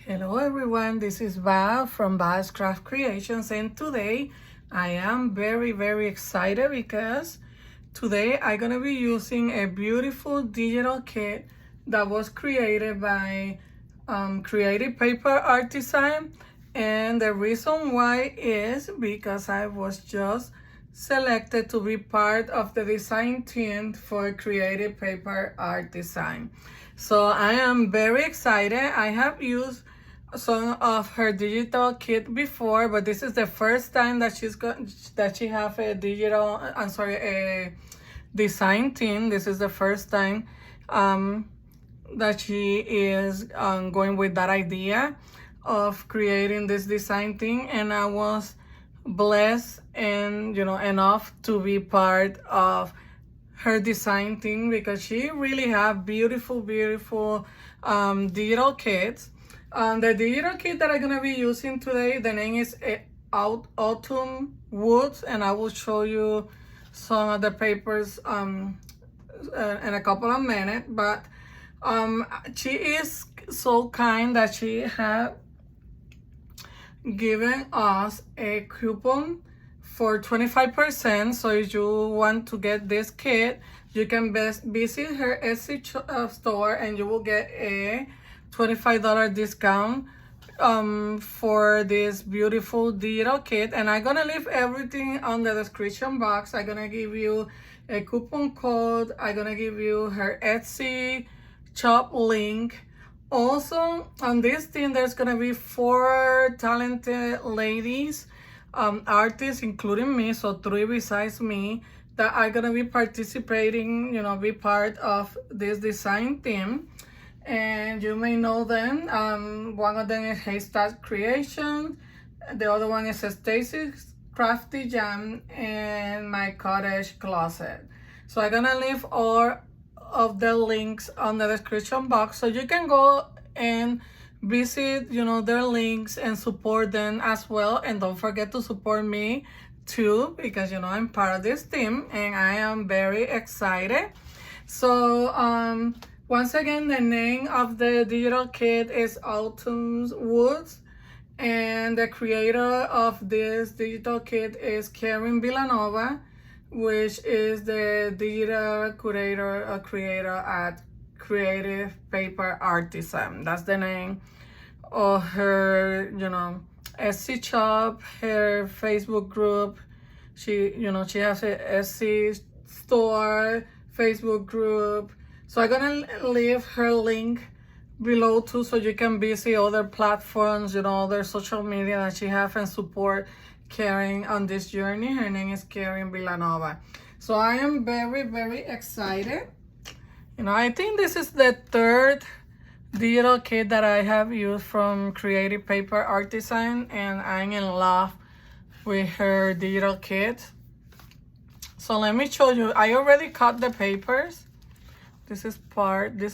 Hello everyone, this is Val from Vals Craft Creations, and today I am very excited because today I'm gonna be using a beautiful digital kit that was created by Creative Paper Artisan, and the reason why is because I was just selected to be part of the design team for Creative Paper Artisan. So I am very excited. I have used some of her digital kit before, but this is the first time that she have a digital, a design team. This is the first time that she is going with that idea of creating this design team, and I was blessed and enough to be part of her design team because she really have beautiful digital kits. The digital kit that I'm gonna be using today, the name is Autumn Woods, and I will show you some of the papers in a couple of minutes. But she is so kind that she have given us a coupon for 25%. So if you want to get this kit, you can visit her Etsy store and you will get a $25 discount for this beautiful digital kit. And I'm gonna leave everything on the description box. I'm gonna give you a coupon code. I'm gonna give you her Etsy shop link. Also, on this team, there's gonna be 4 talented ladies, artists, including me, so 3 besides me, that are gonna be participating, be part of this design team. And you may know them. One of them is Haystack Creation, the other one is Stacy's Crafty Jam, and My Cottage Closet. So I'm gonna leave all of the links on the description box so you can go and visit their links and support them as well. And don't forget to support me too, because I'm part of this team and I am very excited. So once again, the name of the digital kit is Autumn Woods, and the creator of this digital kit is Karin Vilanova, which is the digital curator creator at Creative Paper Artisan. That's the name of her, Etsy shop, her Facebook group. She has a Etsy store, Facebook group. So I'm gonna leave her link below too, so you can visit other platforms, other social media that she have, and support Karin on this journey. Her name is Karin Vilanova. So I am very excited. I think this is the 3rd digital kit that I have used from Creative Paper Artisan, and I'm in love with her digital kit. So let me show you. I already cut the papers. This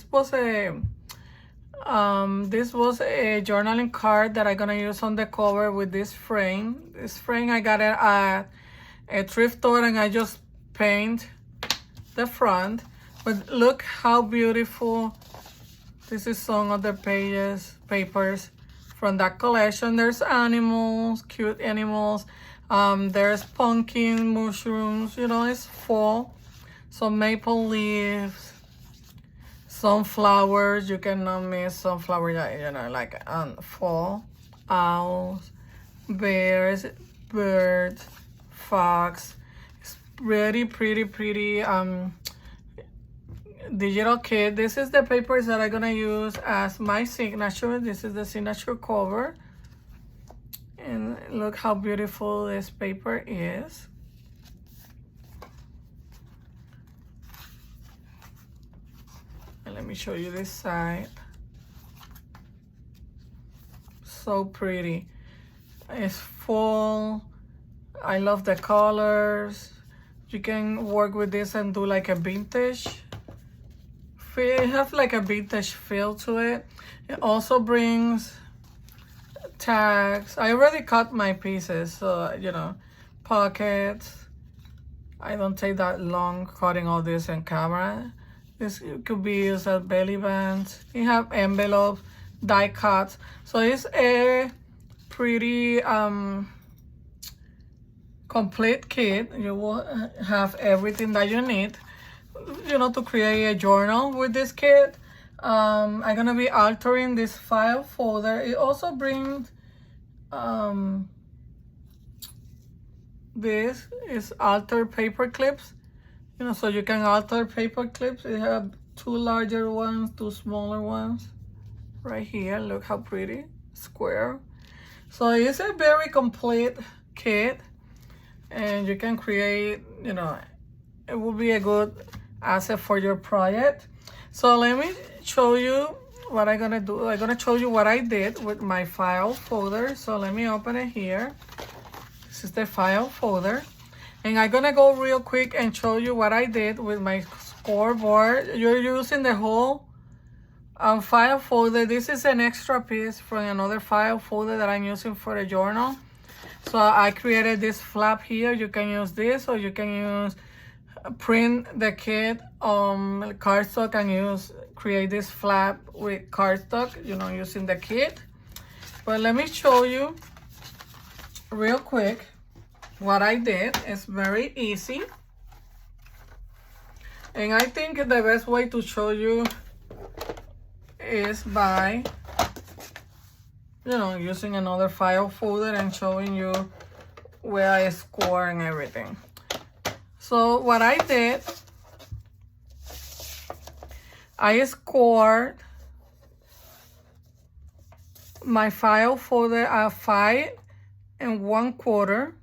was a journaling card that I'm gonna use on the cover with this frame. This frame I got it at a thrift store, and I just paint the front. But look how beautiful. This is some of the papers from that collection. There's animals, cute animals. There's pumpkin, mushrooms, it's fall. Some maple leaves. Sunflowers, you cannot miss sunflowers, like fall. Owls, bears, birds, fox. It's pretty digital kit. This is the papers that I'm gonna use as my signature. This is the signature cover. And look how beautiful this paper is. Let me show you this side. So pretty. It's full. I love the colors. You can work with this and do like a vintage feel. Have like a vintage feel to it. It also brings tags. I already cut my pieces, so pockets. I don't take that long cutting all this in camera. This could be used as belly bands. You have envelopes die cuts. So it's a pretty complete kit. You will have everything that you need, you know, to create a journal with this kit. I'm gonna be altering this file folder. It also brings this is alter paper clips, you know, so you can alter paper clips. It have 2 larger ones, 2 smaller ones right here. Look how pretty, square. So it's a very complete kit, and you can create, you know, it will be a good asset for your project. So let me show you what I'm gonna do. I'm gonna show you what I did with my file folder. So let me open it here. This is the file folder, and I'm gonna go real quick and show you what I did with my scoreboard. You're using the whole file folder. This is an extra piece from another file folder that I'm using for a journal. So I created this flap here. You can use this, or you can use print the kit on cardstock and create this flap with cardstock, you know, using the kit. But let me show you real quick what I did. It's very easy, and I think the best way to show you is by, you know, using another file folder and showing you where I score and everything. So what I did, I scored my file folder at 5 1/4,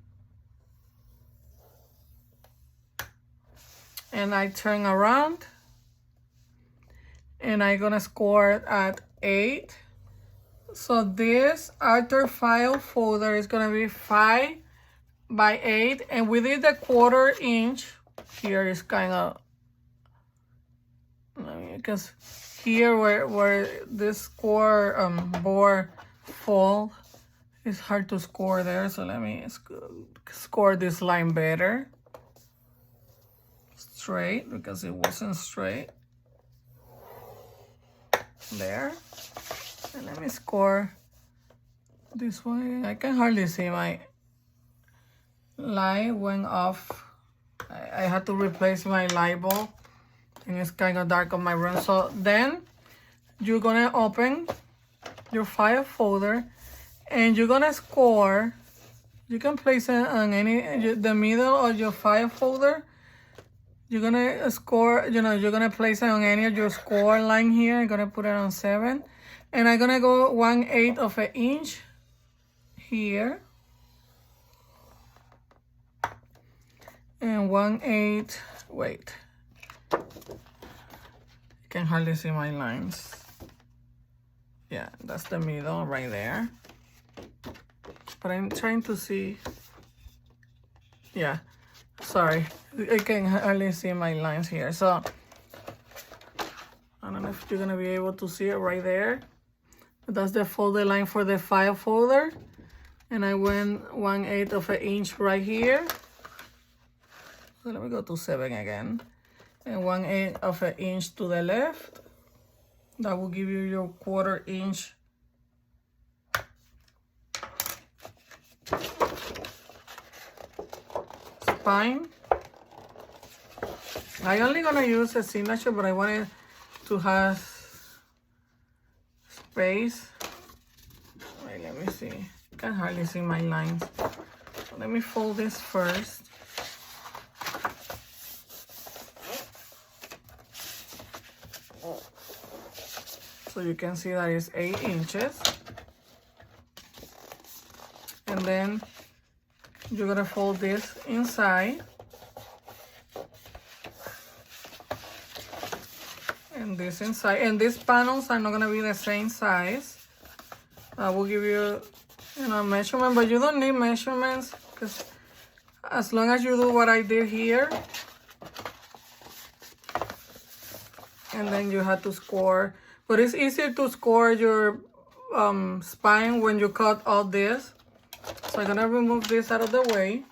and I turn around and I'm gonna score it at 8. So this outer file folder is gonna be 5 by 8, and we did the 1/4 inch. Here is kind of, because here where this score board fall, it's hard to score there. So let me score this line better, straight, because it wasn't straight there. And let me score this way. I can hardly see, my light went off. I had to replace my light bulb, and it's kind of dark on my room. So then you're gonna open your file folder, and you're gonna score. You can place it on the middle of your file folder. You're gonna score, you know, you're gonna place it on any of your score line here. I'm gonna put it on 7, and I'm gonna go 1/8 of an inch here, and 1/8. Wait, you can hardly see my lines. Yeah, that's the middle right there. But I'm trying to see. Yeah, sorry, I can hardly see my lines here. So I don't know if you're gonna be able to see it right there. But that's the folder line for the file folder, and I went 1/8 of an inch right here. So let me go to 7 again, and 1/8 of an inch to the left. That will give you your 1/4 inch spine. I only gonna use a signature, but I wanted to have space. Wait, let me see. I can hardly see my lines. So let me fold this first. So you can see that it's 8 inches. And then you're gonna fold this inside. And this inside. And these panels are not gonna be the same size. I will give you, measurement, but you don't need measurements, because as long as you do what I did here, and then you have to score. But it's easier to score your spine when you cut all this. So I'm gonna remove this out of the way.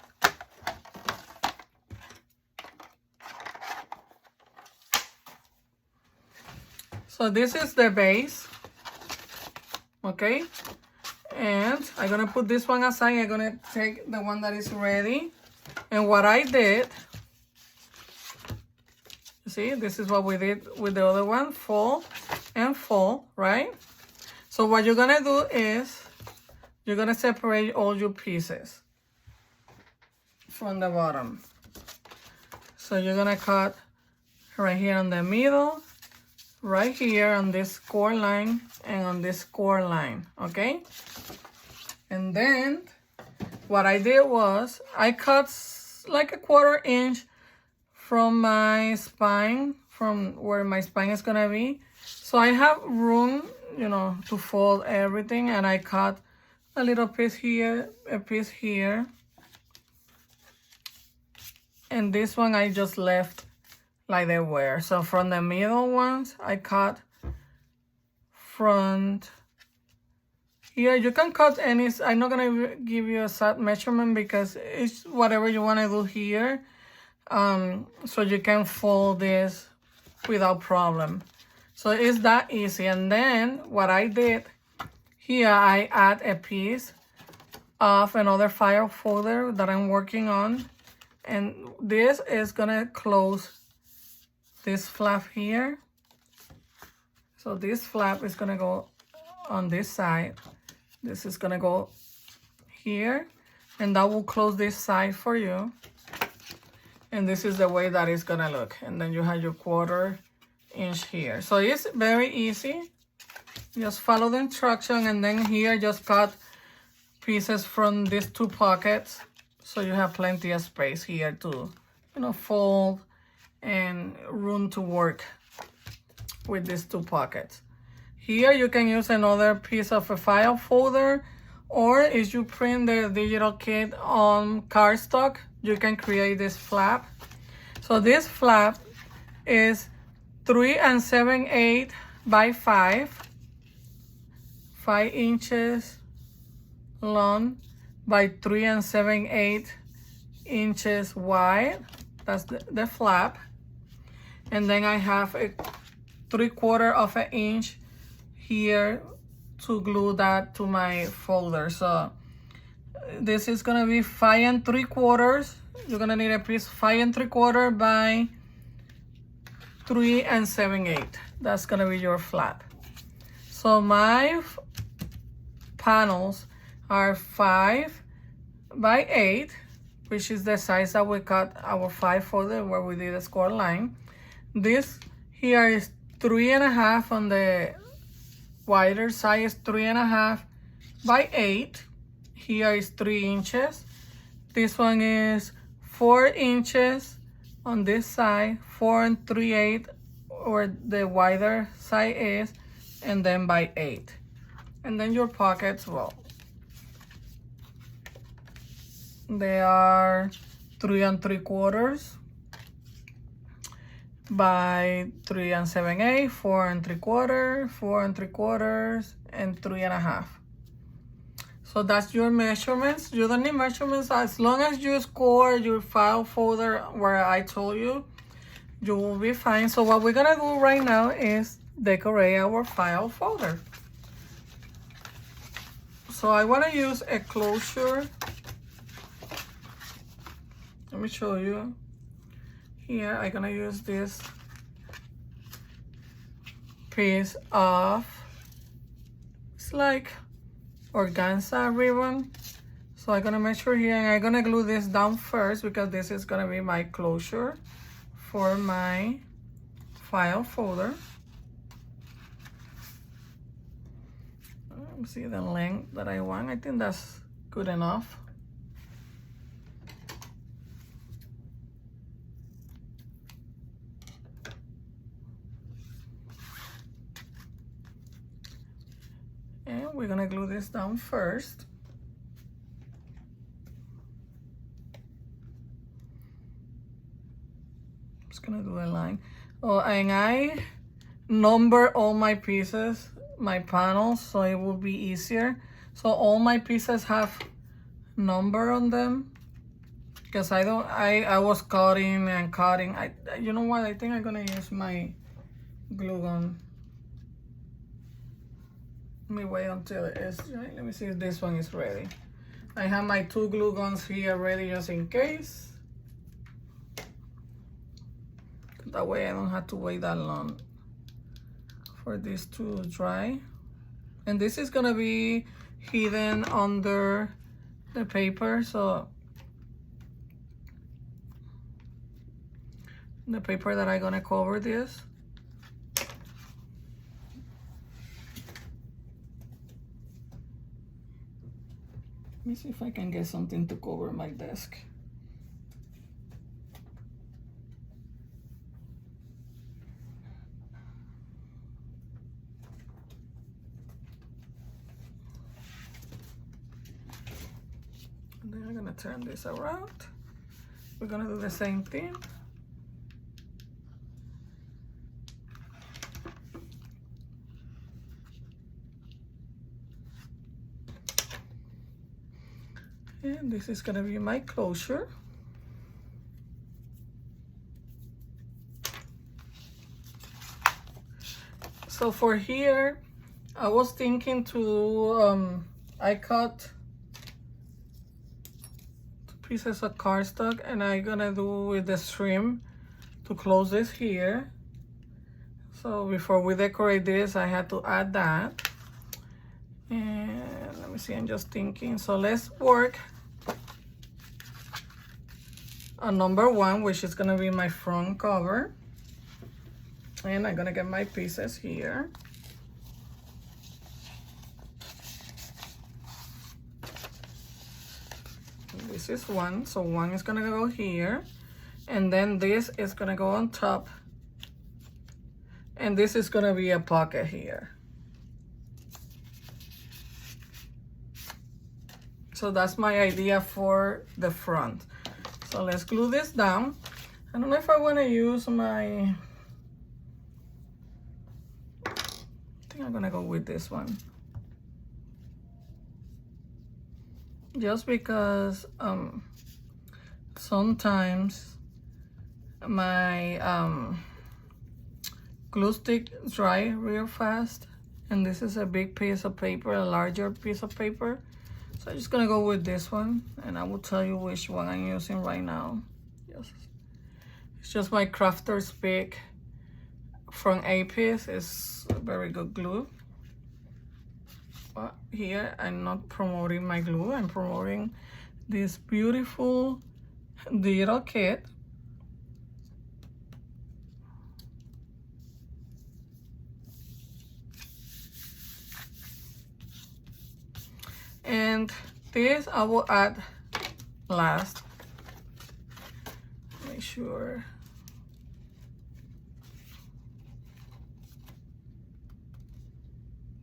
So this is the base. okay? And I'm gonna put this one aside. I'm gonna take the one that is ready. And what I did, see, this is what we did with the other one, fold and fold, right? So what you're gonna do is, you're gonna separate all your pieces from the bottom. So you're gonna cut right here on the middle, right here on this core line, and on this core line, okay? And then what I did was I cut like a 1/4 inch from my spine, from where my spine is gonna be. So I have room, you know, to fold everything, and I cut a little piece here, a piece here. And this one I just left like they were. So from the middle ones, I cut front here. You can cut any, I'm not gonna give you a set measurement because it's whatever you wanna do here. So you can fold this without problem. So it's that easy. And then what I did here, I add a piece of another file folder that I'm working on. And this is gonna close this flap here. So this flap is gonna go on this side. This is gonna go here, and that will close this side for you. And this is the way that it's gonna look. And then you have your 1/4 inch here. So it's very easy. Just follow the instruction, and then here just cut pieces from these 2 pockets. So you have plenty of space here to, you know, fold and room to work with these 2 pockets. Here you can use another piece of a file folder, or if you print the digital kit on cardstock, you can create this flap. So this flap is 3 7/8 by 5 inches long by 3 7/8 inches wide. That's the flap. And then I have a 3/4 of an inch here to glue that to my folder. So this is gonna be 5 3/4. You're gonna need a piece 5 3/4 by 3 7/8. That's gonna be your flap. So my panels are 5 by 8, which is the size that we cut our 5 folder where we did a score line. This here is 3 1/2 on the wider side, is 3 1/2 by 8. Here is 3 inches. This one is 4 inches on this side, 4 3/8 where the wider side is, and then by 8. And then your pockets, well, they are 3 3/4 by 3 7/8, 4 3/4, 4 3/4, and 3 1/2. So that's your measurements. You don't need measurements as long as you score your file folder where I told you, you will be fine. So what we're gonna do right now is decorate our file folder. So I wanna use a closure. Let me show you. Here, I'm gonna use this piece of, it's like organza ribbon. So I'm gonna measure here, and I'm gonna glue this down first because this is gonna be my closure for my file folder. Let me see the length that I want. I think that's good enough. And we're gonna glue this down first. Just gonna do a line. Oh, and I number all my pieces, my panels, so it will be easier. So all my pieces have number on them because I was cutting and cutting. You know what? I think I'm gonna use my glue gun. Let me wait until it is right. Let me see if this one is ready. I have my 2 glue guns here ready just in case. That way I don't have to wait that long for this to dry. And this is gonna be hidden under the paper, so the paper that I'm gonna cover this. Let me see if I can get something to cover my desk. And then I'm gonna turn this around. We're gonna do the same thing. And this is gonna be my closure. So for here, I was thinking to, I cut 2 pieces of cardstock and I'm gonna do with the trim to close this here. So before we decorate this, I had to add that. And let me see, I'm just thinking. So let's work on number 1, which is gonna be my front cover. And I'm gonna get my pieces here. This is 1, so 1 is gonna go here. And then this is gonna go on top. And this is gonna be a pocket here. So that's my idea for the front. So let's glue this down. I don't know if I wanna use my, I think I'm gonna go with this one. Just because sometimes my glue stick dry real fast, and this is a big piece of paper, a larger piece of paper. So I'm just gonna go with this one, and I will tell you which one I'm using right now. Yes, it's just my Crafter's Pick from A piece. It's very good glue. But here I'm not promoting my glue, I'm promoting this beautiful little kit. And this I will add last. Make sure.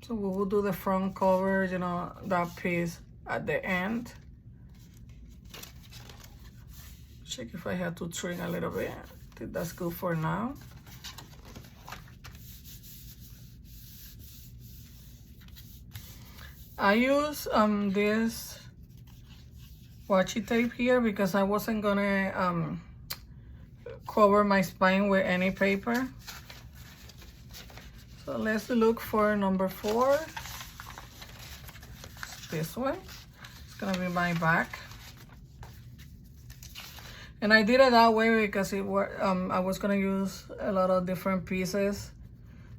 So we will do the front cover, you know, that piece at the end. Check if I have to trim a little bit. I think that's good for now. I use this washi tape here because I wasn't gonna cover my spine with any paper. So let's look for number 4. This one. It's gonna be my back. And I did it that way because I was gonna use a lot of different pieces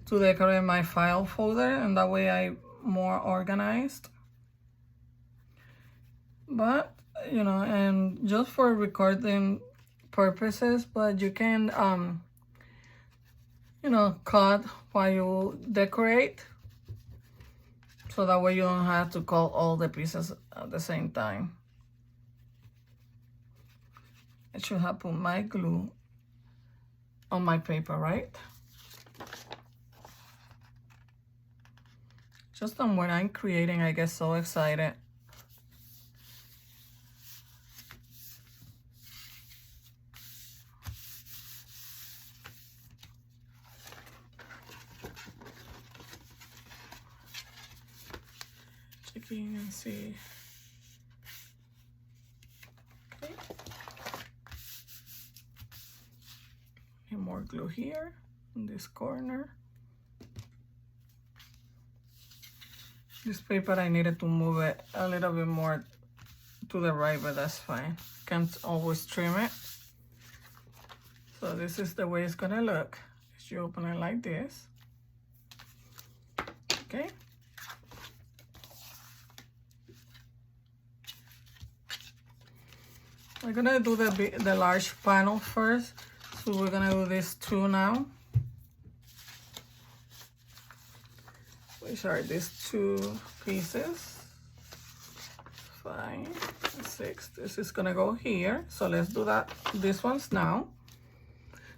to decorate my file folder, and that way I'm more organized. But, you know, and just for recording purposes, but you can, you know, cut while you decorate. So that way you don't have to cut all the pieces at the same time. I should have put my glue on my paper, right? Just on when I'm creating, I get so excited. Checking and see. Okay. And more glue here in this corner. This paper, I needed to move it a little bit more to the right, but that's fine. Can't always trim it. So this is the way it's gonna look. You open it like this. Okay. We're gonna do the large panel first. So we're gonna do these two now. Which are these two pieces. 5, 6. This is gonna go here. So let's do these ones now.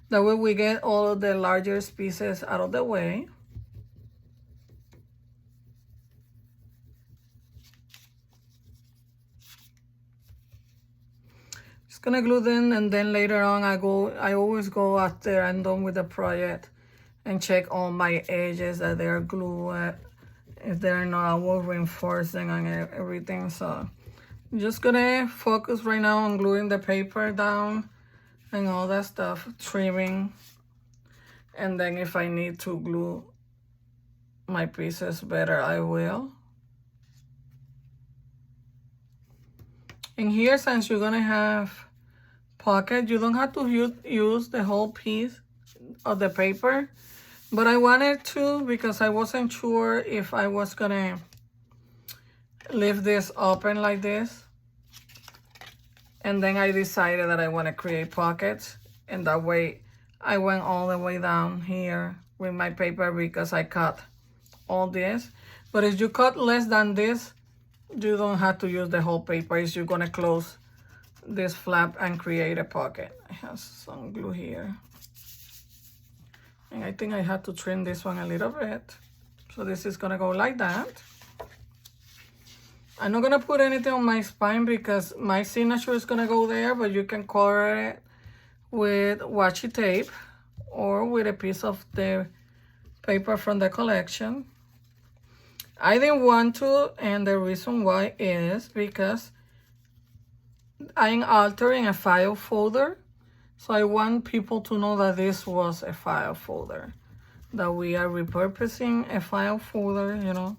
That way we get all of the largest pieces out of the way. Just gonna glue them, and then later on I always go after I'm done with the project and check all my edges that they're glued, if they're not. I will reinforce them and everything. So I'm just gonna focus right now on gluing the paper down and all that stuff, trimming, and then if I need to glue my pieces better, I will. And here, since you're gonna have pocket, you don't have to use the whole piece of the paper, but I wanted to because I wasn't sure if I was gonna leave this open like this. And then I decided that I want to create pockets, and that way I went all the way down here with my paper because I cut all this. But if you cut less than this, you don't have to use the whole paper. You're gonna close this flap and create a pocket. I have some glue here. And I think I have to trim this one a little bit. So this is gonna go like that. I'm not gonna put anything on my spine because my signature is gonna go there, but you can cover it with washi tape or with a piece of the paper from the collection. I didn't want to, and the reason why is because I'm altering a file folder. So I want people to know that this was a file folder, that we are repurposing a file folder, you know,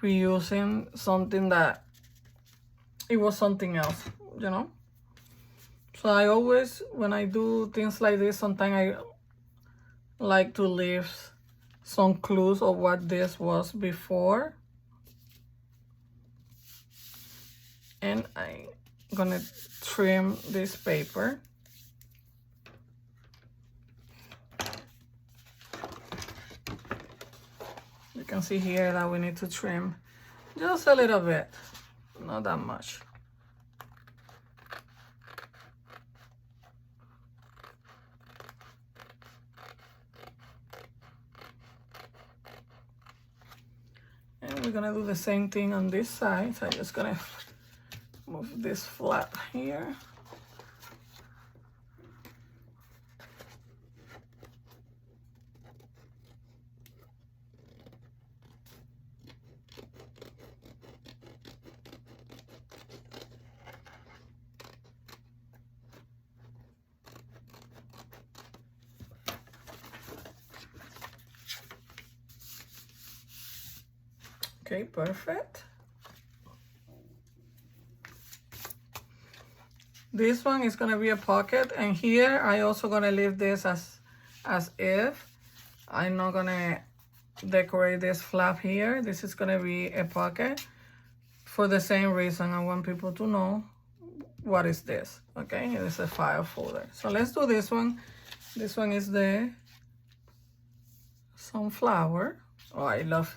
reusing something that it was something else, you know. So I always, when I do things like this, sometimes I like to leave some clues of what this was before. And I'm gonna trim this paper. You can see here that we need to trim just a little bit, not that much. And we're gonna do the same thing on this side. So I'm just gonna move this flap here. Okay, perfect. This one is gonna be a pocket, and here I also gonna leave this as if. I'm not gonna decorate this flap here. This is gonna be a pocket for the same reason. I want people to know what is this. Okay, it is a file folder. So let's do this one. This one is the sunflower. Oh, I love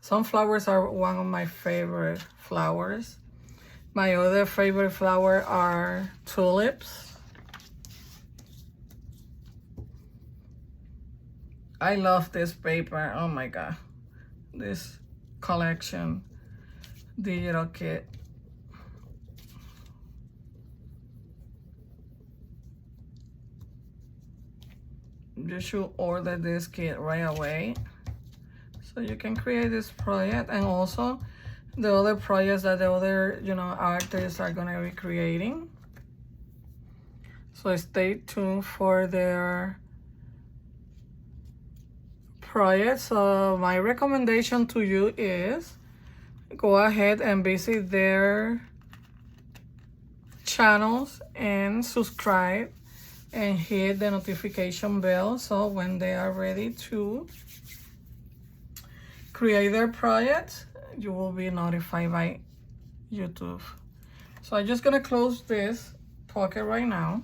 sunflowers, are one of my favorite flowers. My other favorite flower are tulips. I love this paper. Oh my god. This collection digital kit. You should order this kit right away, so you can create this project and also the other projects that the other, you know, artists are gonna be creating. So stay tuned for their project. So my recommendation to you is go ahead and visit their channels and subscribe and hit the notification bell, so when they are ready to create their project, you will be notified by YouTube. So I'm just gonna close this pocket right now.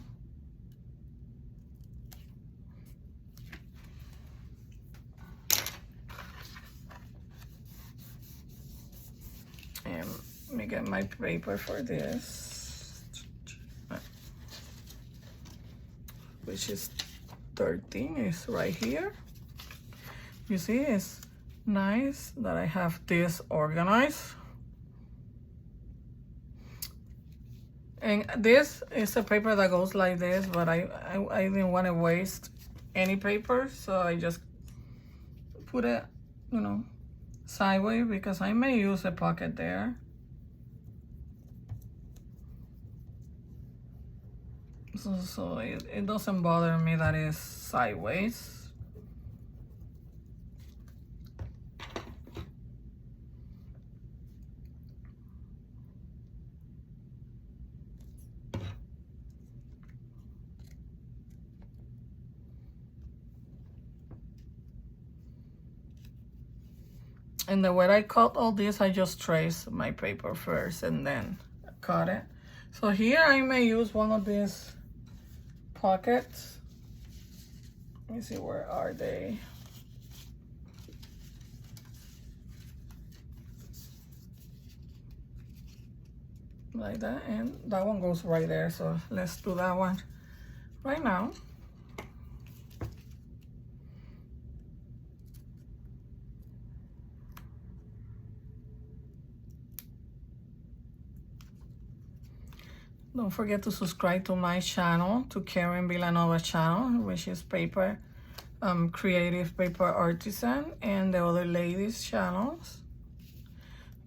And let me get my paper for this, which is 13, is right here. You see, it's nice that I have this organized. And this is a paper that goes like this, but I didn't want to waste any paper, so I just put it, you know, sideways, because I may use a pocket there. So it doesn't bother me that it's sideways. And the way I cut all this, I just trace my paper first and then cut it. So here I may use one of these pockets. Let me see, where are they? Like that, and that one goes right there. So let's do that one right now. Don't forget to subscribe to my channel, to Karin Vilanova channel, which is paper, Creative Paper Artisan, and the other ladies' channels.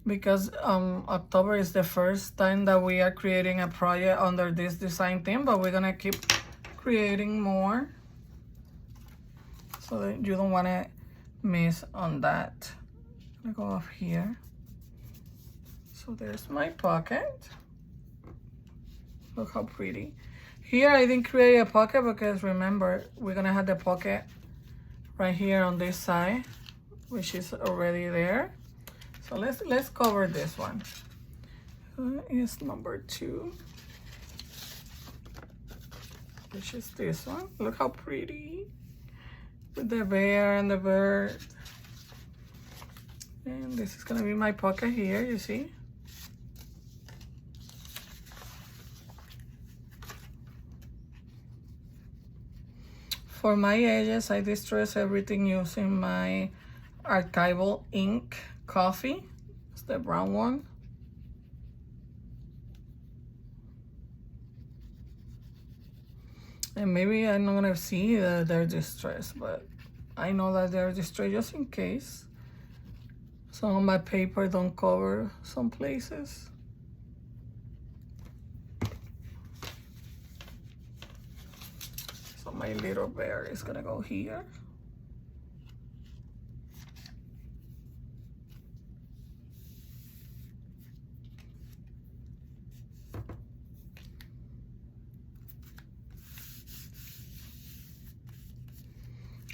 Because October is the first time that we are creating a project under this design team, but we're gonna keep creating more, so that you don't wanna miss on that. I'm gonna go off here. So there's my pocket. Look how pretty. Here I didn't create a pocket because remember, we're gonna have the pocket right here on this side, which is already there. So let's cover this one. It's number 2, which is this one. Look how pretty, with the bear and the bird. And this is gonna be my pocket here, you see. For my edges, I distress everything using my archival ink coffee. It's the brown one. And maybe I'm not gonna see that they're distressed, but I know that they're distressed just in case some of my paper don't cover some places. So my little bear is gonna go here.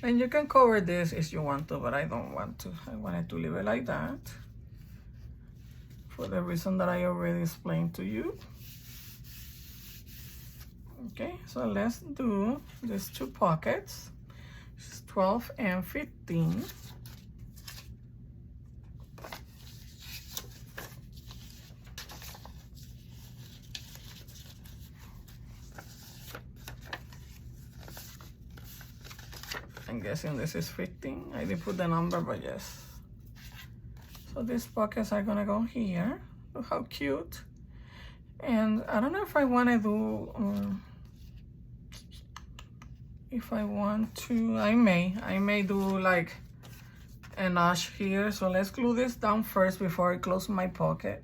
And you can cover this if you want to, but I don't want to. I wanted to leave it like that for the reason that I already explained to you. Okay, so let's do these 2 pockets, 12 and 15. I'm guessing this is 15. I didn't put the number, but yes. So these pockets are gonna go here. Look how cute. And I don't know if I want to do, if I want to, I may do like a notch here. So let's glue this down first before I close my pocket.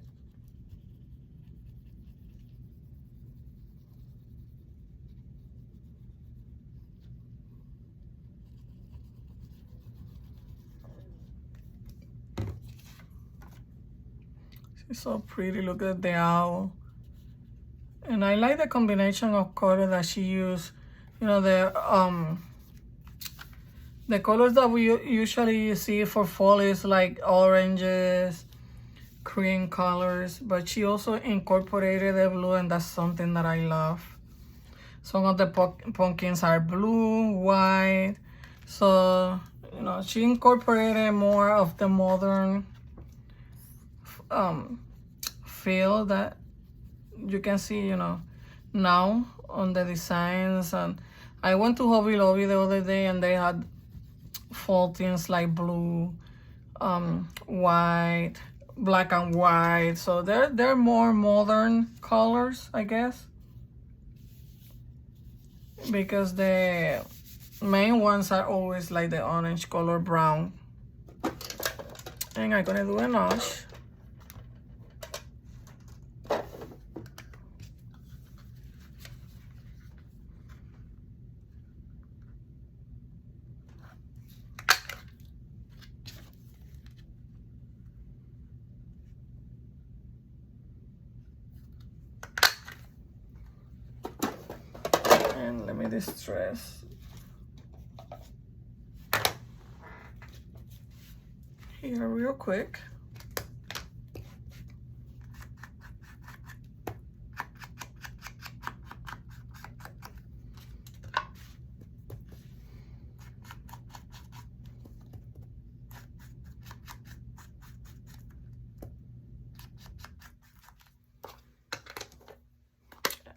It's so pretty. Look at the owl. And I like the combination of color that she used. You know, the colors that we usually see for fall is like oranges, cream colors, but she also incorporated the blue, and that's something that I love. Some of the pumpkins are blue, white, so you know, she incorporated more of the modern feel that you can see, you know, now on the designs. And I went to Hobby Lobby the other day, and they had fall things like blue, white, black and white. So they're more modern colors, I guess, because the main ones are always like the orange color, brown. And I'm gonna do a notch. And let me distress. Here real quick.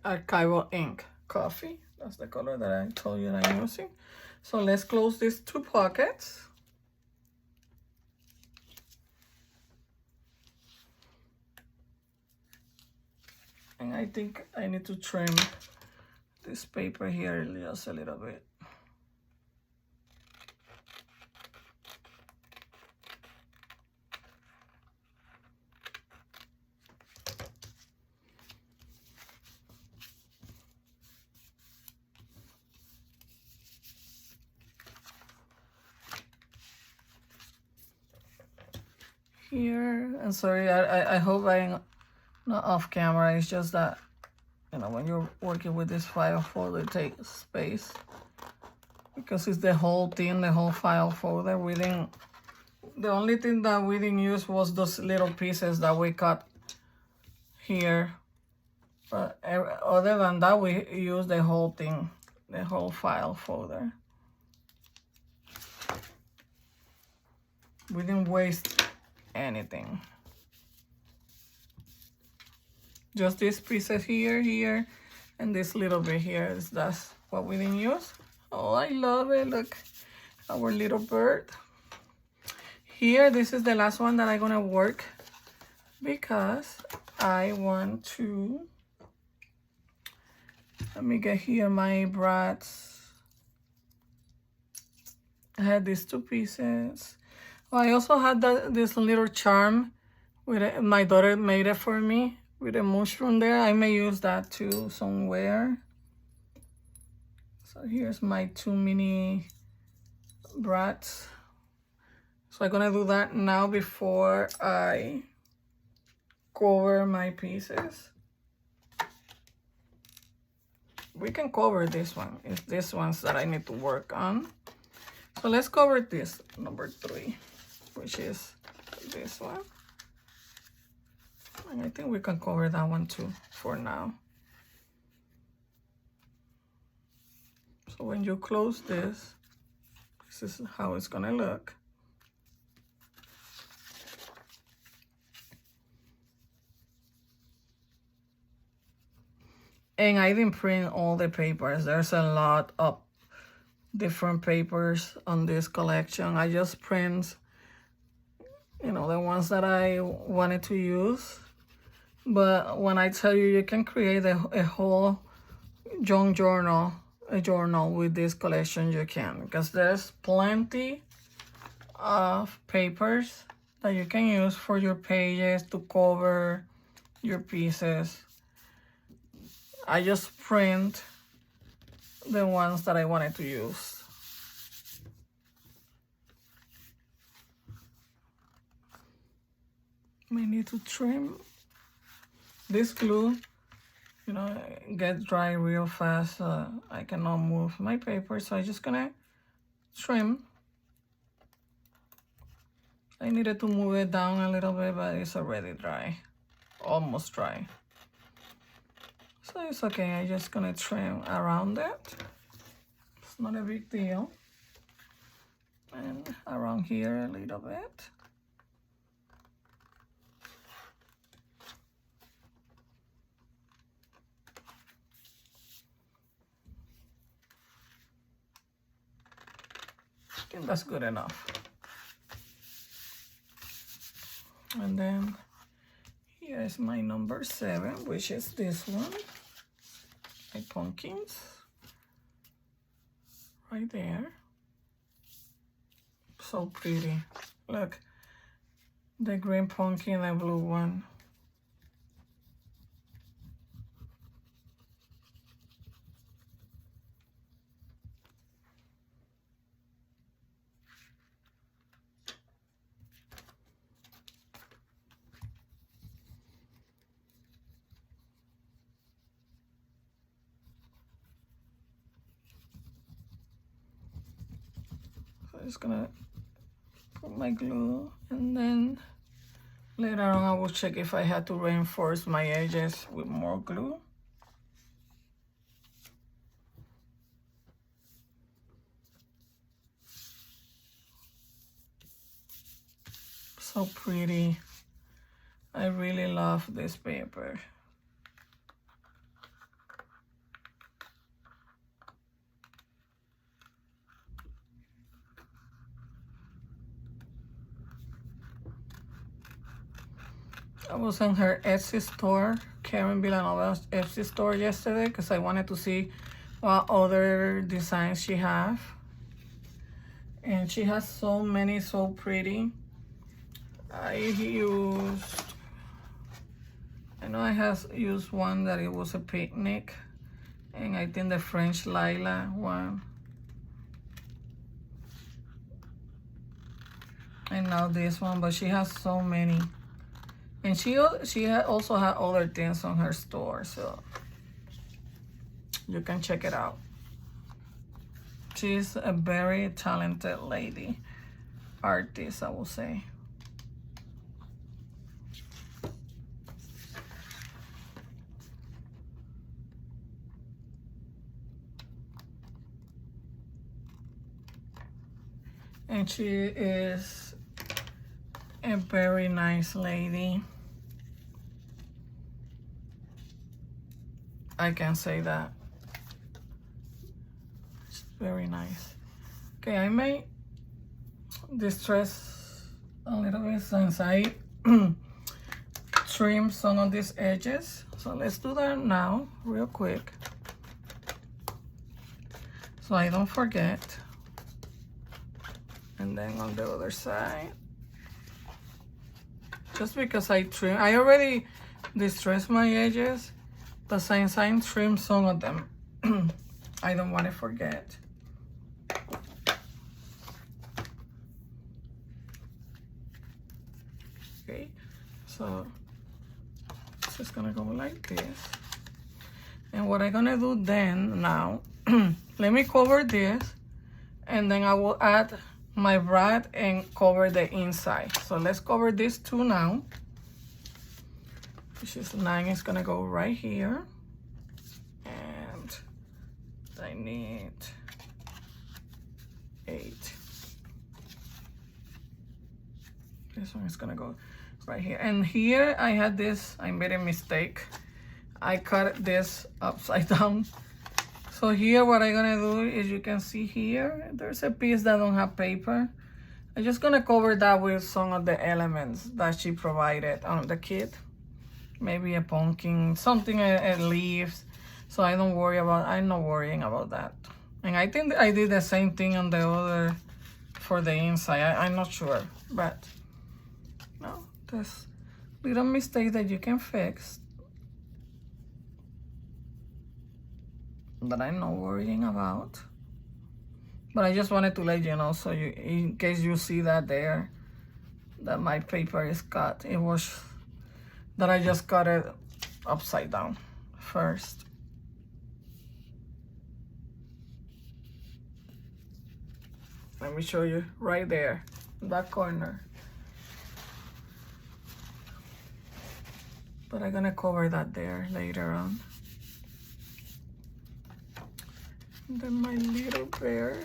Archival ink coffee. That's the color that I told you that I'm using. So let's close these two pockets. And I think I need to trim this paper here just a little bit. Here, and sorry, I hope I'm not off camera. It's just that, you know, when you're working with this file folder, it takes space because it's the whole thing, the whole file folder. The only thing that we didn't use was those little pieces that we cut here. But other than that, we use the whole thing, the whole file folder. We didn't waste anything. Just these pieces here, and this little bit here. That's what we didn't use. Oh, I love it. Look, our little bird. Here, this is the last one that I'm gonna work because I want to, let me get here my brats. I had these two pieces. Oh, I also had this little charm with it. My daughter made it for me with a mushroom there. I may use that too somewhere. So here's my two mini brats. So I'm gonna do that now before I cover my pieces. We can cover this one. It's this ones that I need to work on. So let's cover this, number 3, which is this one. And I think we can cover that one too for now. So when you close this, this is how it's gonna look. And I didn't print all the papers. There's a lot of different papers on this collection. I just print, you know, the ones that I wanted to use. But when I tell you, you can create a whole junk journal, a journal with this collection, you can, because there's plenty of papers that you can use for your pages to cover your pieces. I just print the ones that I wanted to use. may need to trim. This glue, you know, gets dry real fast. I cannot move my paper, so I'm just gonna trim. I needed to move it down a little bit, but it's already dry, almost dry. So it's okay, I'm just gonna trim around it. It's not a big deal. And around here a little bit. I think that's good enough. And then here is my number 7, which is this one. My pumpkins. Right there. So pretty. Look, the green pumpkin and blue one. So I'm just gonna put my glue, and then later on I will check if I had to reinforce my edges with more glue. So pretty. I really love this paper. I was in her Etsy store, Karin Vilanova's Etsy store yesterday, because I wanted to see what other designs she have. And she has so many, so pretty. I know I have used one that it was a picnic, and I think the French lilac one. And now this one, but she has so many. And she also had other things on her store, so you can check it out. She's a very talented lady, artist, I will say. And she is a very nice lady. I can say that. It's very nice. Okay, I may distress a little bit since I trim some of these edges. So let's do that now, real quick, so I don't forget. And then on the other side, just because I already distressed my edges, but since I trimmed some of them, I don't want to forget. Okay, so it's just gonna go like this. And what I'm gonna do then now, let me cover this, and then I will add my brad and cover the inside. So let's cover this 2 now, which is 9 is gonna go right here, and I need 8. This one is gonna go right here. And here I had this, I made a mistake. I cut this upside down. So here what I'm gonna do is, you can see here, there's a piece that don't have paper. I'm just gonna cover that with some of the elements that she provided on the kit. Maybe a pumpkin, something, leaves. So I'm not worrying about that. And I think I did the same thing on the other, for the inside. I'm not sure, but no, there's little mistakes that you can fix that I'm not worrying about. But I just wanted to let you know, so you, in case you see that there, that my paper is cut. It was that I just cut it upside down first. Let me show you right there, that corner. But I'm gonna cover that there later on. And then my little bear,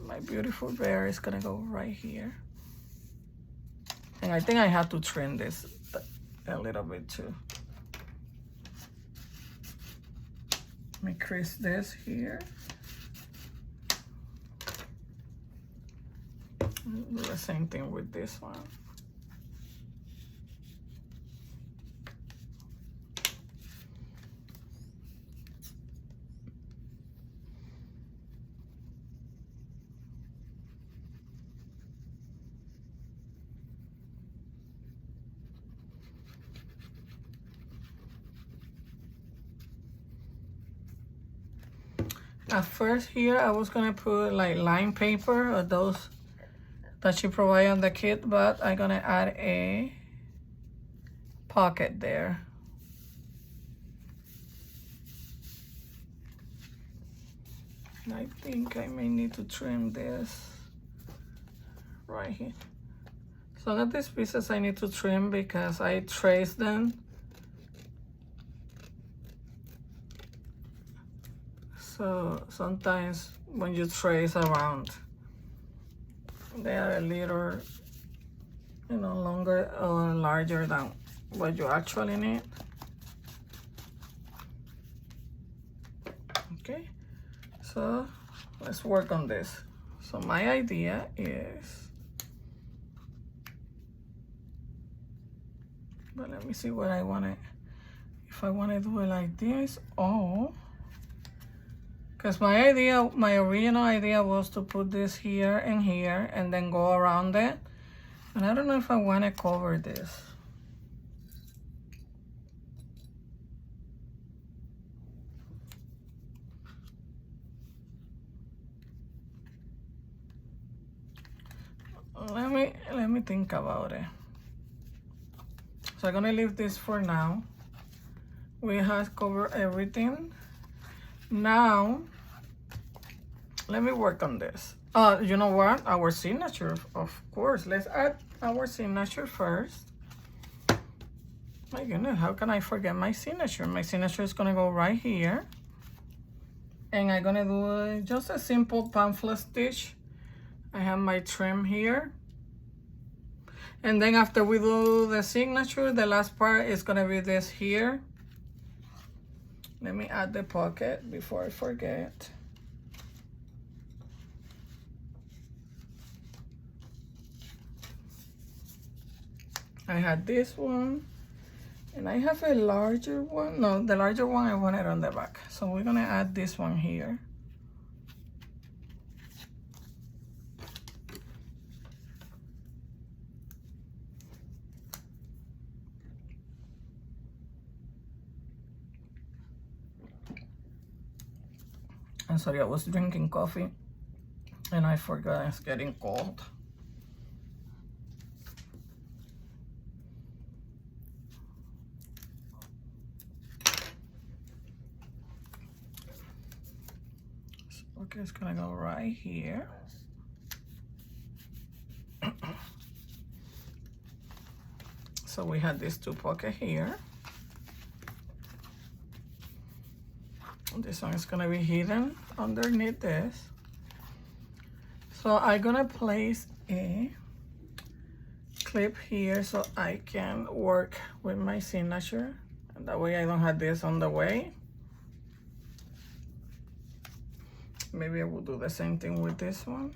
my beautiful bear, is gonna go right here. And I think I have to trim this a little bit too. Let me crease this here. Do the same thing with this one. At first here, I was gonna put like line paper or those that you provide on the kit, but I'm gonna add a pocket there. I think I may need to trim this right here. Some of these pieces I need to trim because I traced them. So sometimes when you trace around, they are a little, you know, longer or larger than what you actually need. Okay, so let's work on this. So my idea is, but let me see what I want to, if I want to do it like this, or, because my original idea was to put this here and then go around it. And I don't know if I want to cover this. Let me think about it. So I'm gonna leave this for now. We have covered everything. Now, let me work on this. You know what? Our signature, of course. Let's add our signature first. My goodness, how can I forget my signature? My signature is gonna go right here. And I'm gonna do just a simple pamphlet stitch. I have my trim here. And then after we do the signature, the last part is gonna be this here. Let me add the pocket before I forget. I had this one, and I have a larger one. No, the larger one I want it on the back. So we're gonna add this one here. I'm sorry, I was drinking coffee and I forgot it's getting cold. Okay, it's gonna go right here. So we had these two pockets here. This one is gonna be hidden underneath this. So I'm gonna place a clip here so I can work with my signature. And that way I don't have this on the way. Maybe I will do the same thing with this one.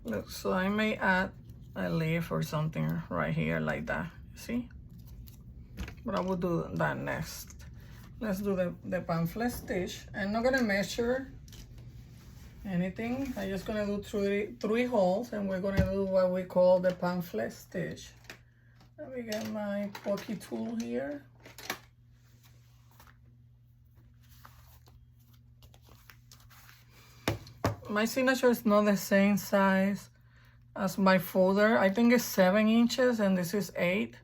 Look, so I may add a leaf or something right here like that, see? But I will do that next. Let's do the pamphlet stitch. I'm not gonna measure anything. I'm just gonna do three holes, and we're gonna do what we call the pamphlet stitch. Let me get my pokey tool here. my signature is not the same size as my folder. I think it's 7 inches and this is 8.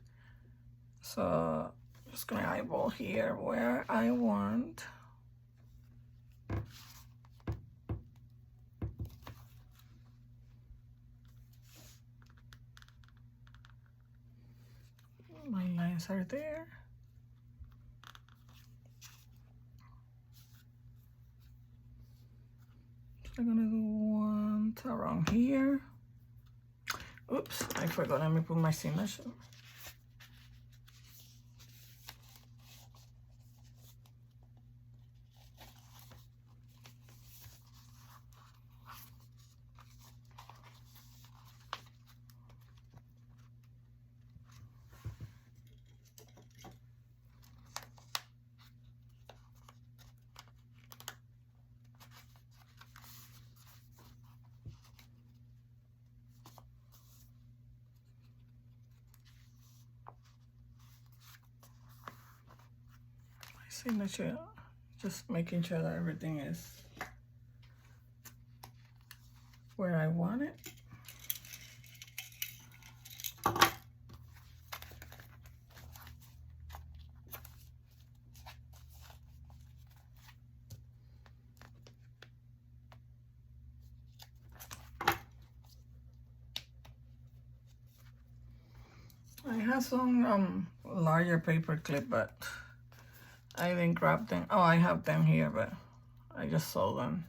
So I'm just gonna eyeball here where I want. My lines are there. So I'm gonna do one around here. Oops, I forgot, let me put my signature. Signature, just making sure that everything is where I want it. I have some larger paper clip, but I didn't grab them. Oh, I have them here, but I just saw them.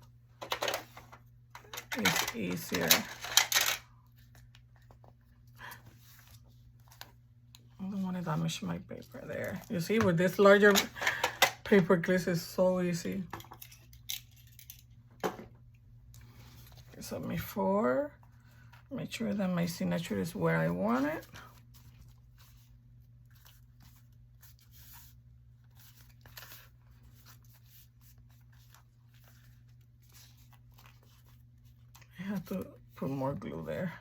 It's easier. I don't want to damage my paper there. You see, with this larger paper clips, it's so easy. Okay, so before, make sure that my signature is where I want it. I have to put more glue there.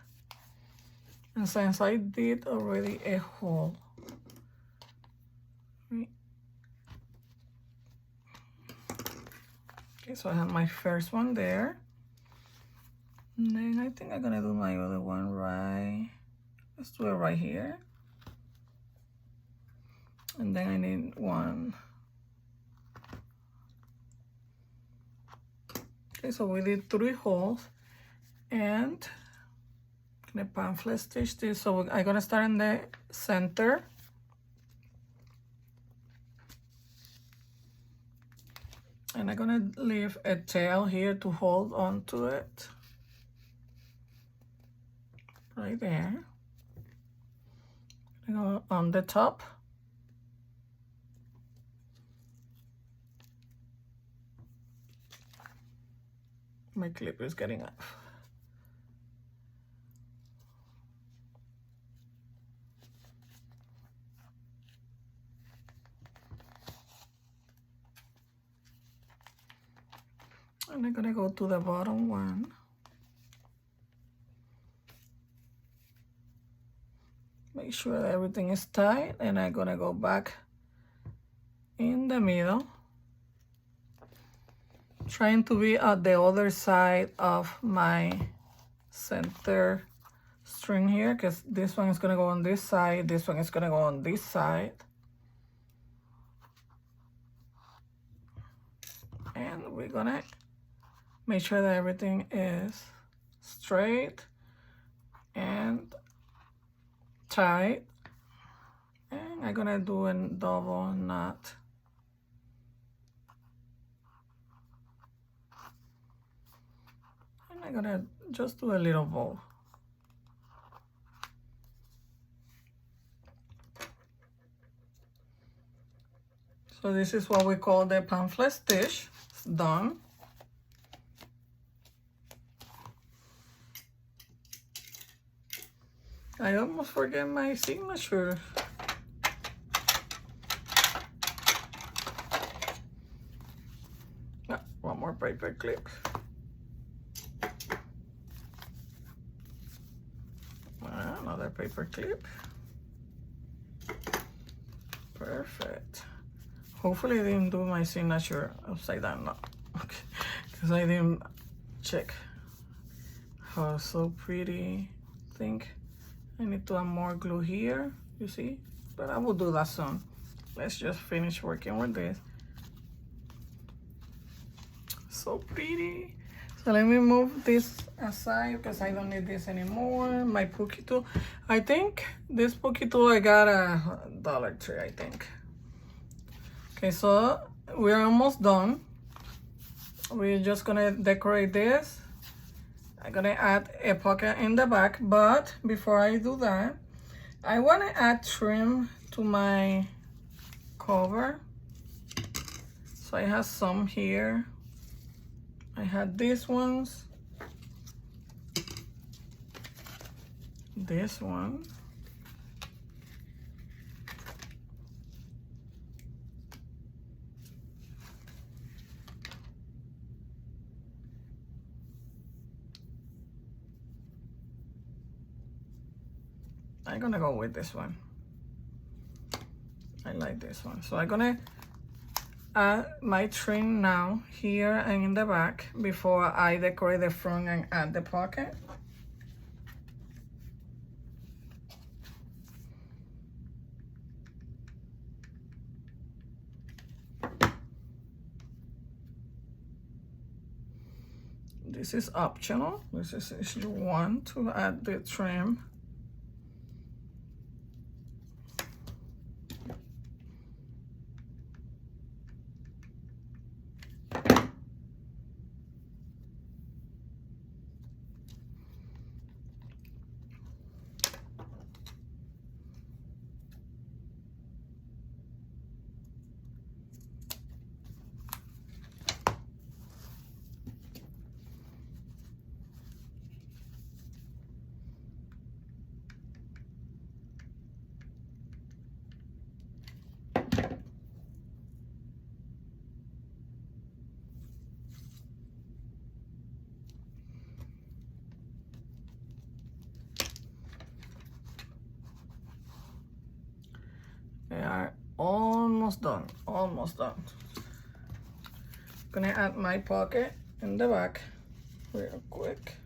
And since I did already a hole, okay, so I have my first one there. And then I think I'm gonna do my other one right. Let's do it right here. And then I need one. Okay, so we did 3 holes. And I'm gonna pamphlet stitch this. So I'm gonna start in the center. And I'm gonna leave a tail here to hold on to it. Right there. Go on the top. My clip is getting up. And I'm gonna go to the bottom one. Make sure that everything is tight, and I'm gonna go back in the middle, trying to be at the other side of my center string here, because this one is gonna go on this side, this one is gonna go on this side. And we're gonna make sure that everything is straight and tight. And I'm gonna do a double knot. And I'm gonna just do a little bow. So this is what we call the pamphlet stitch. It's done. I almost forget my signature. Ah, one more paper clip. Another paper clip. Perfect. Hopefully I didn't do my signature upside down. No, okay, because I didn't check. Oh, so pretty. I think I need to add more glue here, you see? But I will do that soon. Let's just finish working with this. So pretty. So let me move this aside because I don't need this anymore. My Pookie tool. I think this Pookie tool I got a Dollar Tree, I think. Okay, so we're almost done. We're just gonna decorate this. I'm gonna add a pocket in the back, but before I do that, I wanna add trim to my cover. So I have some here. I had these ones. This one. I'm gonna go with this one. I like this one. So I'm gonna add my trim now here and in the back before I decorate the front and add the pocket. This is optional. This is if you want to add the trim. They are almost done, almost done. Gonna add my pocket in the back real quick,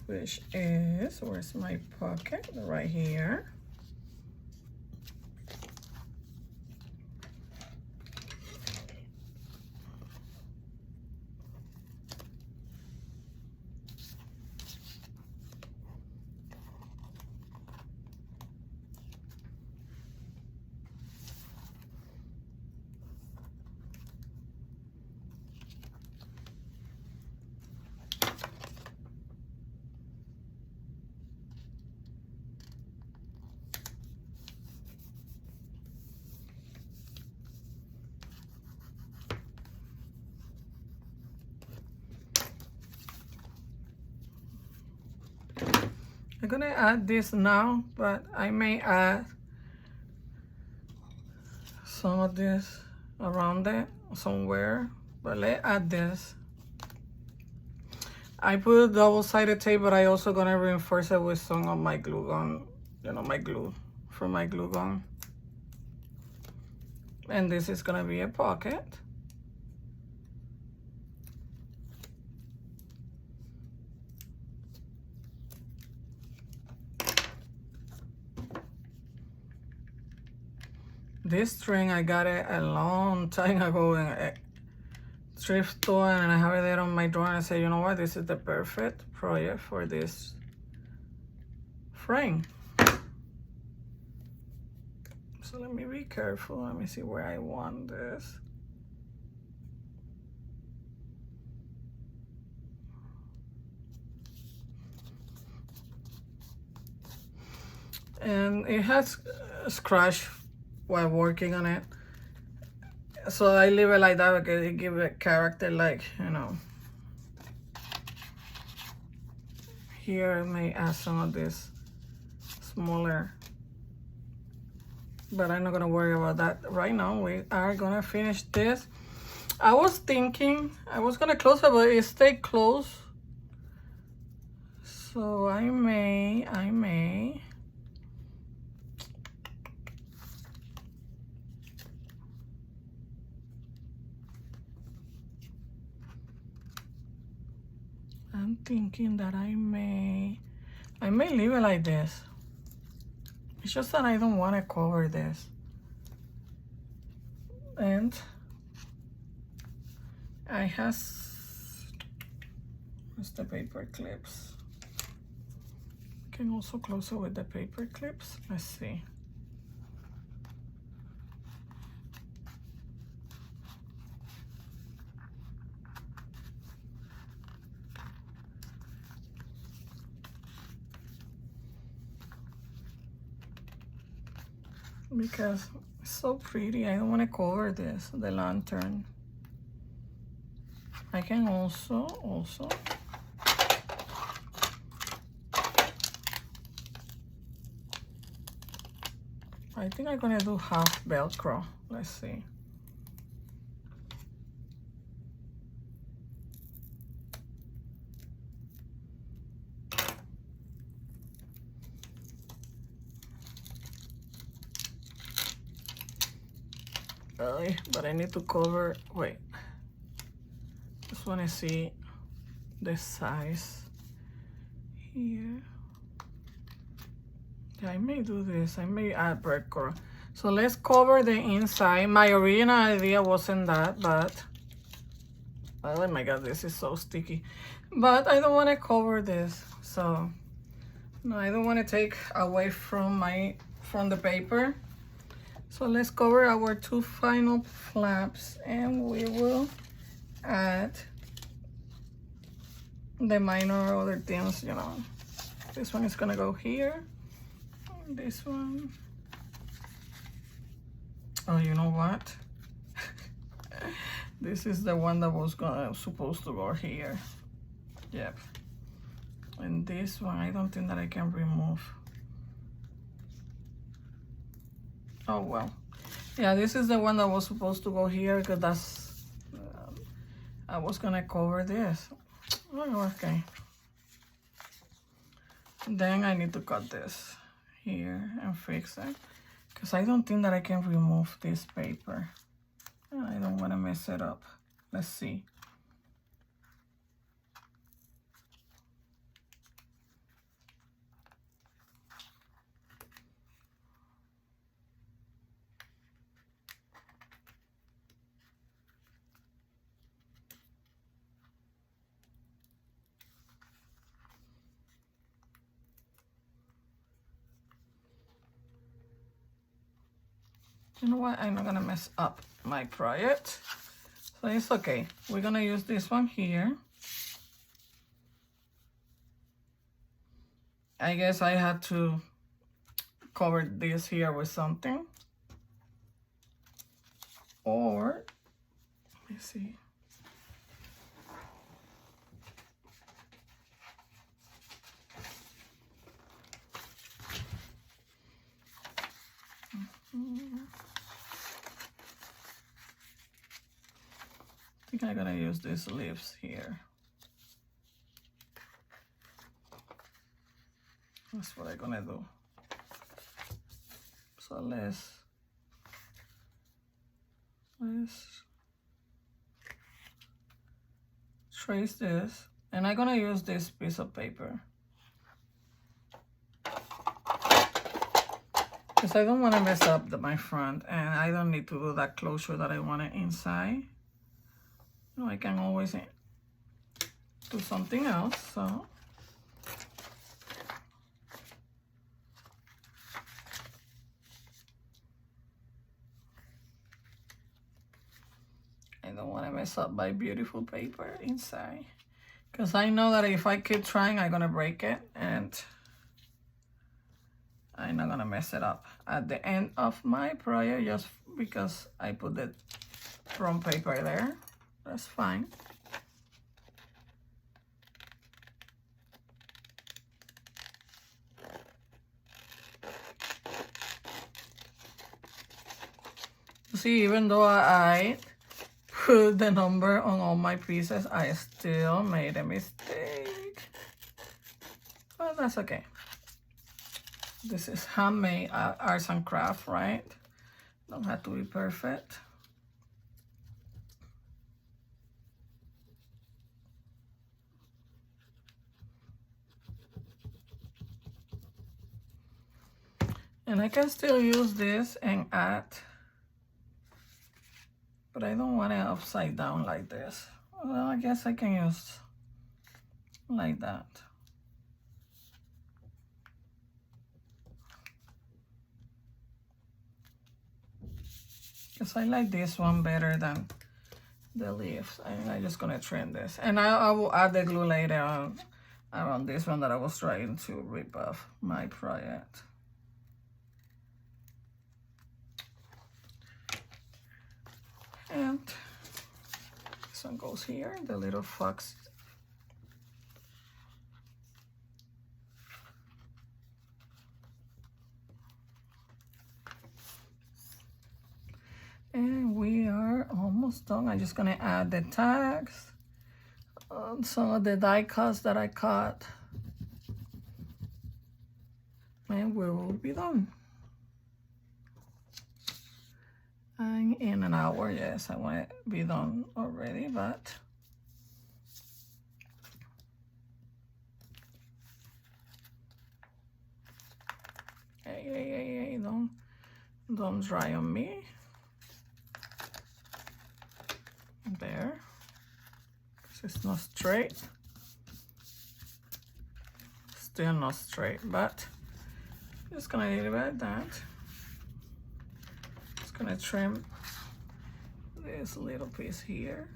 which is, where's my pocket? Right here. I'm gonna add this now, but I may add some of this around it somewhere, but let's add this. I put double-sided tape, but I also gonna reinforce it with some of my glue gun, you know, my glue from my glue gun. And this is gonna be a pocket. This string, I got it a long time ago in a thrift store, and I have it there on my drawer, and I said, you know what, this is the perfect project for this frame. So let me be careful. Let me see where I want this. And it has scratch while working on it, so I leave it like that because it gives it character, like, you know. Here I may add some of this smaller, but I'm not gonna worry about that right now. We are gonna finish this. I was thinking I was gonna close it, but it stayed closed, so I may I'm thinking that I may leave it like this. It's just that I don't want to cover this. And I have, what's the paper clips? Can also close it with the paper clips. Let's see. Because it's so pretty, I don't want to cover this, the lantern. I can also I think I'm gonna do half Velcro. Let's see. But I need to cover, wait. Just wanna see the size here. Yeah, I may do this. I may add breadcrumb. So let's cover the inside. My original idea wasn't that, but oh my god, this is so sticky. But I don't want to cover this, so no, I don't want to take away from the paper. So let's cover our two final flaps, and we will add the minor other things, you know. This one is gonna go here. This one. Oh, you know what? This is the one that was supposed to go here. Yep. And this one, I don't think that I can remove. Oh well. Yeah, this is the one that was supposed to go here because that's I was gonna cover this. Oh, okay. Then I need to cut this here and fix it because I don't think that I can remove this paper. I don't want to mess it up. Let's see. You know what? I'm not gonna mess up my project. So it's okay. We're gonna use this one here. I guess I had to cover this here with something. Or, let me see. I think I'm gonna use these leaves here. That's what I'm gonna do. So let's trace this, and I'm gonna use this piece of paper because I don't want to mess up my front, and I don't need to do that closure that I want it inside. No, I can always do something else. So I don't want to mess up my beautiful paper inside because I know that if I keep trying, I'm gonna break it, and I'm not gonna mess it up at the end of my project just because I put the wrong paper there. That's fine. See, even though I put the number on all my pieces, I still made a mistake. But that's okay. This is handmade arts and craft, right? Don't have to be perfect. And I can still use this and add, but I don't want it upside down like this. Well, I guess I can use like that. Because I like this one better than the leaves. I'm just gonna trim this. And I will add the glue later on around this one that I was trying to rip off my project. And this one goes here, the little fox. And we are almost done. I'm just gonna add the tags, some of the die cuts that I cut, and we will be done. And in an hour, yes, I want to be done already, but hey, don't dry on me. There, because it's not straight. Still not straight, but just gonna leave it at that. Just gonna trim this little piece here.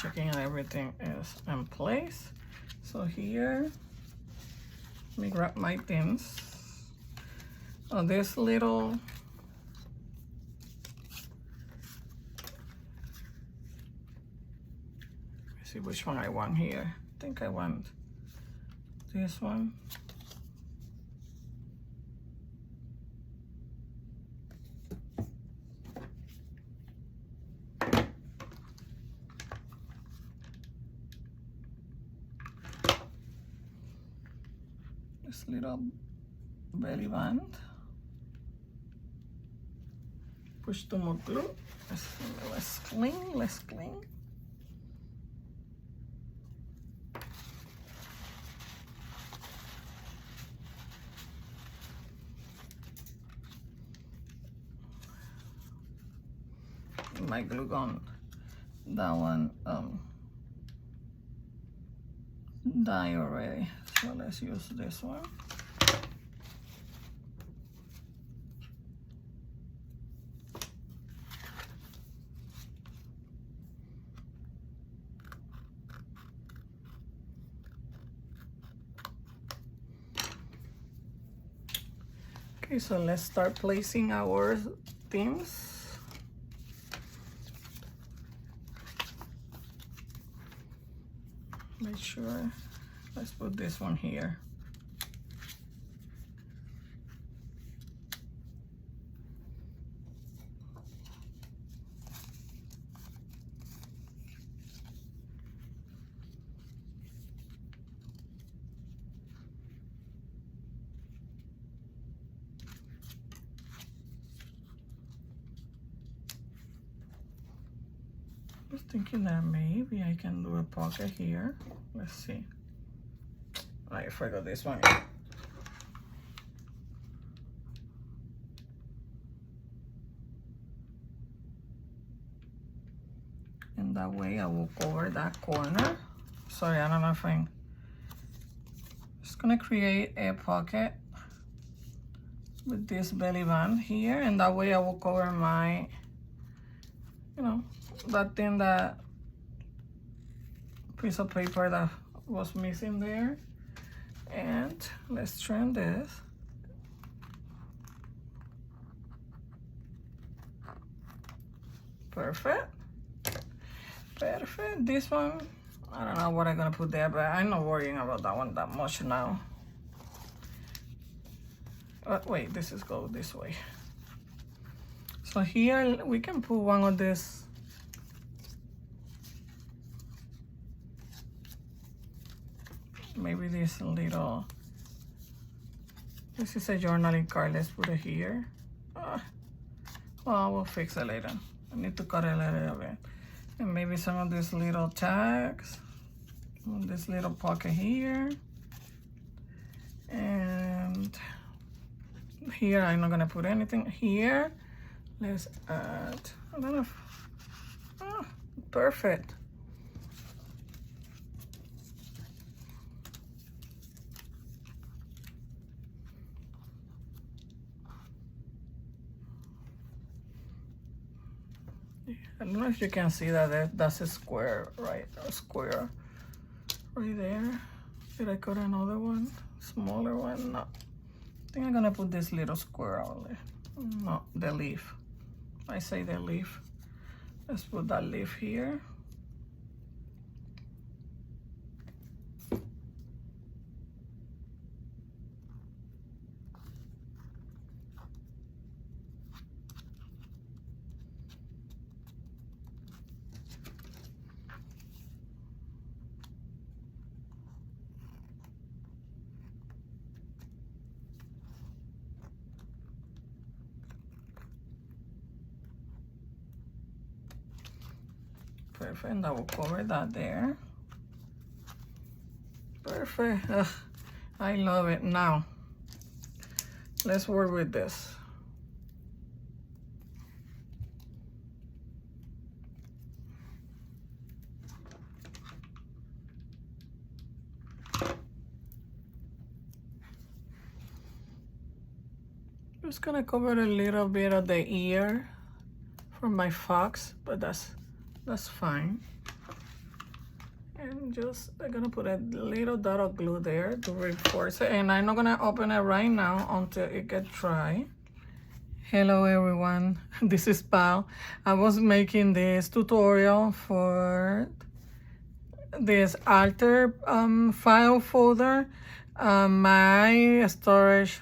Checking everything is in place. So here, let me grab my pins. Oh, this little, let's see which one I want here. I think I want this one. This little belly band. Push to more glue. Let's clean. My glue gun, that one dye already, so let's use this one. Okay, so let's start placing our themes. Make sure, let's put this one here. I was thinking that maybe I can do a pocket here. Let's see. I forgot this one. And that way I will cover that corner. Sorry, I don't know if I'm just gonna create a pocket with this belly band here, and that way I will cover my, you know, that thing, that piece of paper that was missing there. And let's trim this. Perfect. This one, I don't know what I'm gonna put there, but I'm not worrying about that one that much now. Wait, this is go this way. So here we can put one of this maybe this little, this is a journaling card. Let's put it here. Well, we'll fix it later. I need to cut it a little bit. And maybe some of these little tags. This little pocket here. And here, I'm not gonna put anything here. Let's add, I don't know. Perfect. I don't know if you can see that that's a square, right? A square right there. Did I cut another one? Smaller one? No. I think I'm gonna put this little square only. No, the leaf. I say the leaf. Let's put that leaf here. Perfect, and I will cover that there. Perfect. Ugh, I love it. Now, let's work with this. Just gonna cover a little bit of the ear from my fox, but that's fine. And just, I'm gonna put a little dot of glue there to reinforce it. And I'm not gonna open it right now until it gets dry. Hello everyone, this is Val. I was making this tutorial for this alter file folder. My storage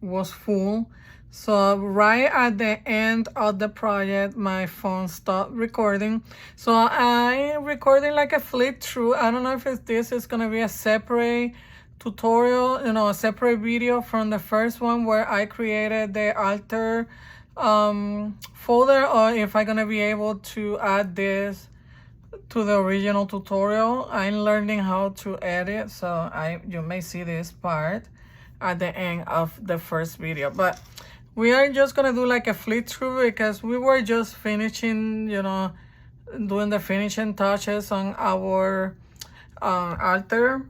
was full. So right at the end of the project, my phone stopped recording. So I'm recording like a flip through. I don't know if this is gonna be a separate tutorial, a separate video from the first one where I created the alter folder, or if I'm gonna be able to add this to the original tutorial. I'm learning how to edit, so you may see this part at the end of the first video. But we are just gonna do like a flip through because we were just finishing, doing the finishing touches on our alter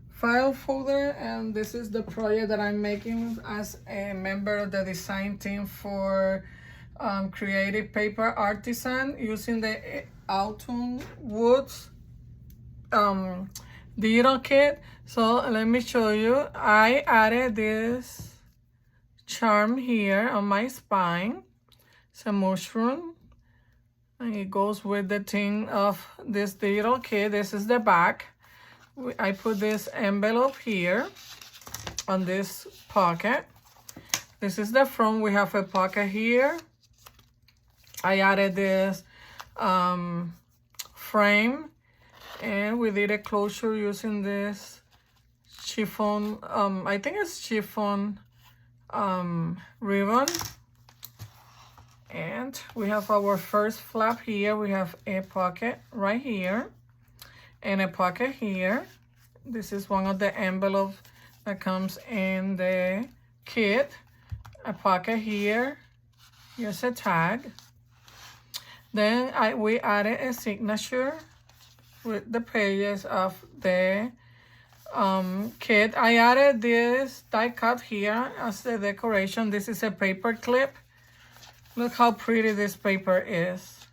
file folder. And this is the project that I'm making as a member of the design team for Creative Paper Artisan using the Autumn Woods digital kit. So let me show you. I added this charm here on my spine. It's a mushroom, and it goes with the thing of this digital kit. This is the back. I put this envelope here on this pocket. This is the front. We have a pocket here. I added this frame, and we did a closure using this chiffon, I think it's chiffon ribbon. And we have our first flap here. We have a pocket right here and a pocket here. This is one of the envelopes that comes in the kit. A pocket here. Here's a tag. Then we added a signature with the pages of the kit. I added this die cut here as the decoration. This is a paper clip. Look how pretty this paper is.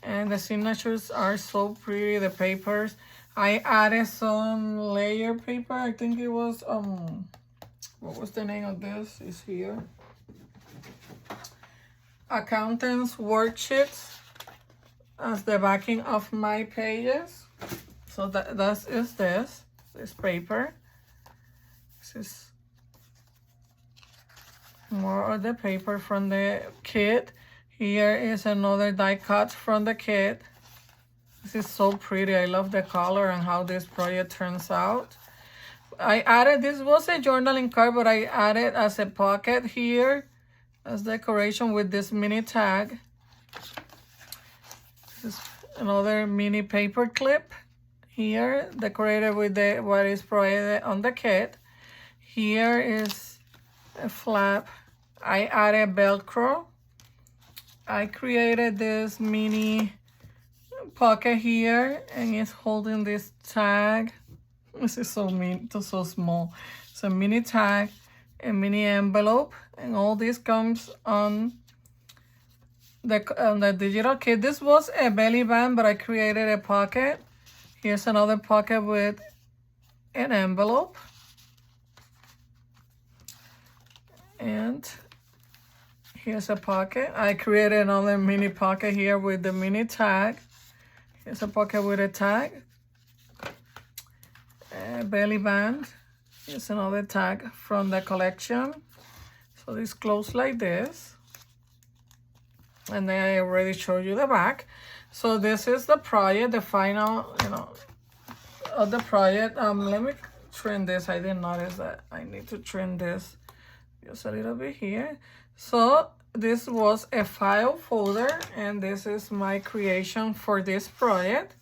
And the signatures are so pretty, the papers. I added some layer paper. I think it was, what was the name of this? It's here. Accountant's worksheets as the backing of my pages. So that is this paper. This is more of the paper from the kit. Here is another die cut from the kit. This is so pretty. I love the color and how this project turns out. I added, this was a journaling card, but I added as a pocket here as decoration with this mini tag. This is another mini paper clip here, decorated with what is provided on the kit. Here is a flap. I added Velcro. I created this mini pocket here, and it's holding this tag. This is so so small. It's a mini tag, a mini envelope, and all this comes on the digital kit. This was a belly band, but I created a pocket. Here's another pocket with an envelope. And here's a pocket. I created another mini pocket here with the mini tag. Here's a pocket with a tag. A belly band. Here's another tag from the collection. So this closes like this. And then I already showed you the back. So this is the project, the final, of the project. Let me trim this. I didn't notice that I need to trim this just a little bit here. So this was a file folder, and this is my creation for this project.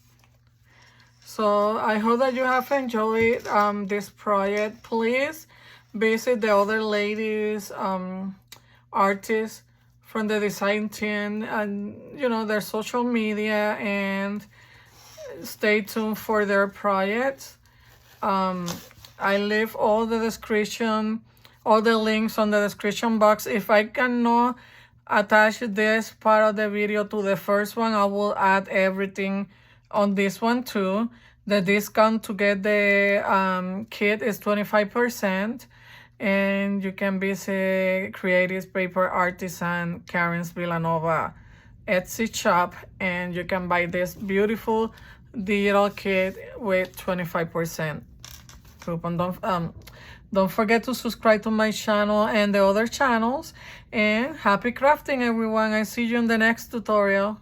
So I hope that you have enjoyed this project. Please visit the other ladies, artists from the design team, and their social media, and stay tuned for their projects. I leave all the description, all the links on the description box. If I cannot attach this part of the video to the first one, I will add everything on this one too. The discount to get the kit is 25%, and you can visit Creative Paper Artisan Karin Vilanova Etsy shop, and you can buy this beautiful digital kit with 25% coupon. Don't forget to subscribe to my channel and the other channels, and happy crafting, everyone. I see you in the next tutorial.